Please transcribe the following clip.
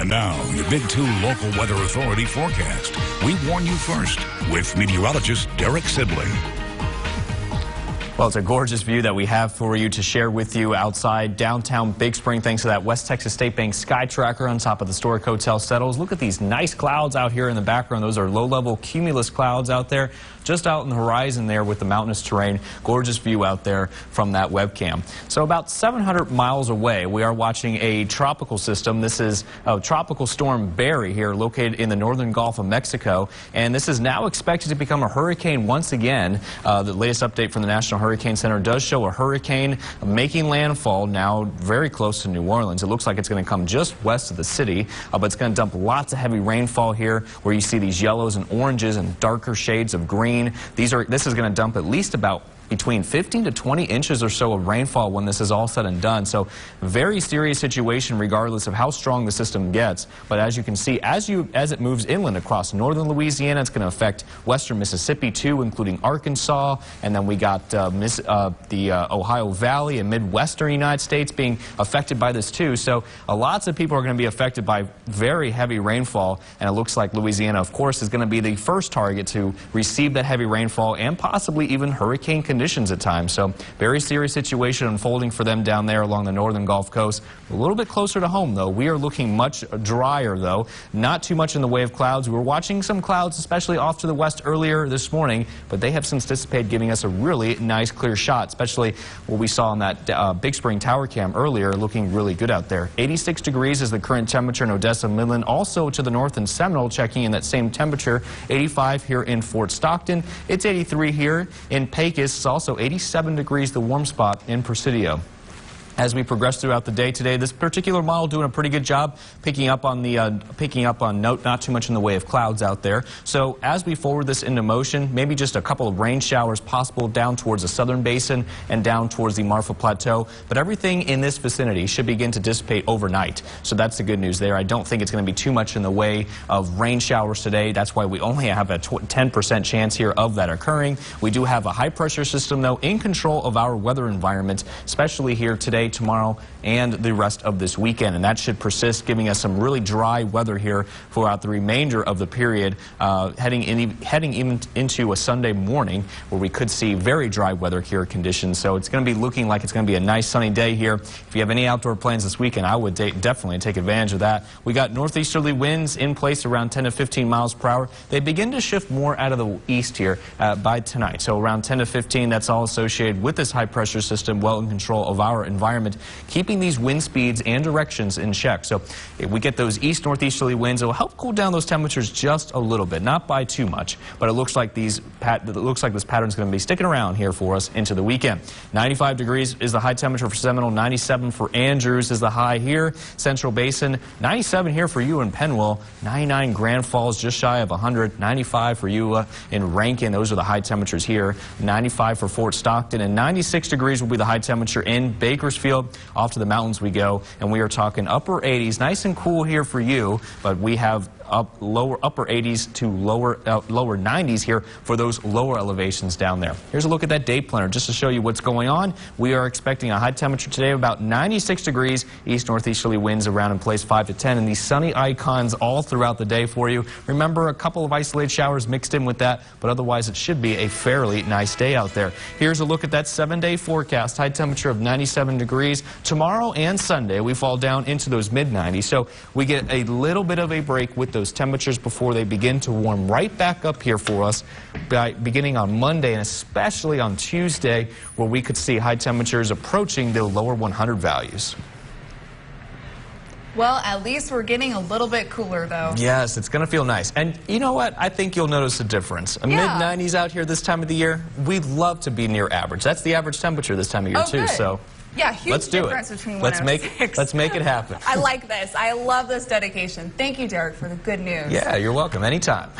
And now, your Big 2 Local Weather Authority forecast. We warn you first with meteorologist Derek Sibley. Well, it's a gorgeous view that we have for you to share with you outside downtown Big Spring, thanks to that West Texas State Bank sky tracker on top of the historic Hotel Settles. Look at these nice clouds out here in the background. Those are low-level cumulus clouds out there, just out in the horizon there with the mountainous terrain. Gorgeous view out there from that webcam. So about 700 miles away, we are watching a tropical system. This is a tropical storm Barry here, located in the northern Gulf of Mexico, and this is now expected to become a hurricane once again. The latest update from the National Hurricane Center does show a hurricane making landfall now very close to New Orleans. It looks like it's going to come just west of the city, but it's going to dump lots of heavy rainfall here, where you see these yellows and oranges and darker shades of green. This is going to dump at least about between 15 to 20 inches or so of rainfall when this is all said and done. So very serious situation regardless of how strong the system gets. But as you can see, as it moves inland across northern Louisiana, it's going to affect western Mississippi too, including Arkansas. And then we got the Ohio Valley and Midwestern United States being affected by this too. So lots of people are going to be affected by very heavy rainfall. And it looks like Louisiana, of course, is going to be the first target to receive that heavy rainfall and possibly even hurricane conditions at times. So very serious situation unfolding for them down there along the northern Gulf Coast. A little bit closer to home, though. We are looking much drier, though. Not too much in the way of clouds. We were watching some clouds, especially off to the west earlier this morning, but they have since dissipated, giving us a really nice clear shot, especially what we saw on that Big Spring tower cam earlier, looking really good out there. 86 degrees is the current temperature in Odessa, Midland. Also to the north in Seminole, checking in that same temperature. 85 here in Fort Stockton. It's 83 here in Pecos. It's also 87 degrees, the warm spot in Presidio. As we progress throughout the day today, this particular model doing a pretty good job picking up on not too much in the way of clouds out there. So as we forward this into motion, maybe just a couple of rain showers possible down towards the southern basin and down towards the Marfa Plateau. But everything in this vicinity should begin to dissipate overnight. So that's the good news there. I don't think it's going to be too much in the way of rain showers today. That's why we only have a 10% chance here of that occurring. We do have a high pressure system, though, in control of our weather environment, especially here today, tomorrow, and the rest of this weekend. And that should persist, giving us some really dry weather here throughout the remainder of the period, heading even into a Sunday morning where we could see very dry weather here conditions. So it's going to be looking like it's going to be a nice sunny day here. If you have any outdoor plans this weekend, I would definitely take advantage of that. We got northeasterly winds in place around 10 to 15 miles per hour. They begin to shift more out of the east here by tonight. So around 10 to 15, that's all associated with this high pressure system, well in control of our environment, keeping these wind speeds and directions in check. So if we get those east-northeasterly winds, it will help cool down those temperatures just a little bit, not by too much, but it looks like this pattern is going to be sticking around here for us into the weekend. 95 degrees is the high temperature for Seminole, 97 for Andrews is the high here, Central Basin, 97 here for you in Penwell, 99 Grand Falls, just shy of 100, 95 for you in Rankin. Those are the high temperatures here, 95 for Fort Stockton, and 96 degrees will be the high temperature in Bakersfield. Off to the mountains we go, and we are talking upper 80s, nice and cool here for you, but we have upper 80s to lower 90s here for those lower elevations down there. Here's a look at that day planner just to show you what's going on. We are expecting a high temperature today of about 96 degrees, east-northeasterly winds around in place 5 to 10, and these sunny icons all throughout the day for you. Remember, a couple of isolated showers mixed in with that, but otherwise it should be a fairly nice day out there. Here's a look at that 7-day forecast. High temperature of 97 degrees. Tomorrow and Sunday we fall down into those mid-90s, so we get a little bit of a break with those temperatures before they begin to warm right back up here for us beginning on Monday, and especially on Tuesday, where we could see high temperatures approaching the lower 100 values. Well, at least we're getting a little bit cooler, though. Yes, it's going to feel nice. And you know what? I think you'll notice a difference. Mid-90s out here this time of the year, we'd love to be near average. That's the average temperature this time of year, too. Good. So yeah, huge let's do difference it. between Let's 106. let's make it happen. I like this. I love this dedication. Thank you, Derek, for the good news. Yeah, you're welcome. Anytime.